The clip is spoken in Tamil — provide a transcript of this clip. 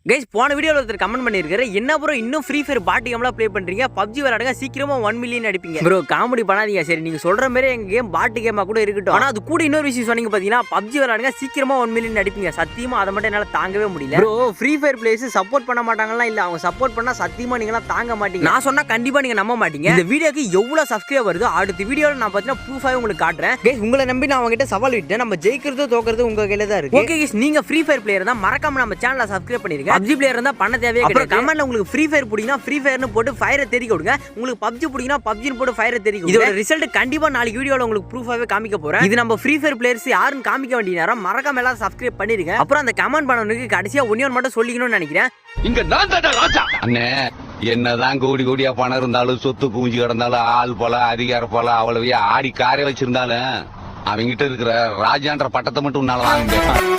கைஸ் போன வீடியோல ஒருத்தர் கமெண்ட் பண்ணிருக்காரு, என்ன ப்ரோ இன்னும் ஃப்ரீ ஃபயர் பாட்டி கேம்லாம் ப்ளே பண்றீங்க, பப்ஜி விளையாடுங்க சீக்கிரமா 1 மில்லியன் அடிப்பீங்க. ப்ரோ காமெடி பண்ணாதீங்க. சரி நீங்க சொல்ற மாதிரி எங்க கேம் பாட்டி கேமா கூட இருக்கட்டும், ஆனா அது கூட இன்னொரு விஷயம் சொன்னீங்க பாத்தீங்கன்னா, பப்ஜி விளையாடுங்க சீக்கிரமா 1 மில்லியன் அடிப்பீங்க. சத்தியமா அதை மட்டும் என்னால தாங்கவே முடியல. Bro free fire players support பண்ண மாட்டாங்களா? இல்ல அவங்க சப்போர்ட் பண்ணா சத்தியமா நீங்களாம் தாங்க மாட்டீங்க. நான் சொன்னா கண்டிப்பா நீங்க நம்ப மாட்டீங்க. இந்த வீடியோக்கு எவ்வளவு சப்ஸ்கிரைப் வருதோ அடுத்த வீடியோல நான் பாத்தீங்கன்னா ப்ரூஃபாவே உங்களுக்கு காட்டுறேன். கைஸ் உங்களை நம்பி நான் அவங்ககிட்ட சவால் விட்டேன். நம்ம ஜெயிக்கிறது தோக்கிறது உங்க கையில தான் இருக்கு. ஓகே கைஸ், நீங்க ஃப்ரீ ஃபயர் பிளேயர் தான் மறக்காம நம்ம சேனலை சப்ஸ்கிரைப் பண்ணிருங்க. பப்ஜி பிளேயர் இருந்தா பண்ண தேவையே கிடையாது. கமெண்ட்ல உங்களுக்கு ஃப்ரீ ஃபயர் பிடிக்குனா ஃப்ரீ ஃபயர்னு போட்டு ஃபயரை தெரிக்க விடுங்க. உங்களுக்கு பப்ஜி பிடிக்குனா பப்ஜின்னு போட்டு ஃபயரை தெரிக்க விடுங்க. இதோட ரிசல்ட் கண்டிப்பா நாளைக்கு வீடியோல உங்களுக்கு ப்ரூஃபாவே காமிக்க போறேன். இது நம்ம ஃப்ரீ ஃபயர் பிளேயர்ஸ் யாருன்னு காமிக்க வேண்டிய நேரம். மறக்காம எல்லாம் சப்ஸ்கிரைப் பண்ணிருங்க. அப்புறம் அந்த கமெண்ட் பண்ணவனுக்கு கடைசியா ஒன்னே மட்டும் சொல்லிக்கணும்னு நினைக்கிறேன். இங்க நான் தான் ராஜா அண்ணே. என்னதான் கோடி கோடியா பணம் இருந்தாலும் சொத்து குவிஞ்சு கிடந்தாலும் ஆள் போல அதிகார போல அவ்வளவையா ஆடி காரை வச்சிருந்தாலும் அவங்கிட்ட இருக்கிற ராஜான்ற பட்டத்தை மட்டும் உன்னால வாங்க முடியாது.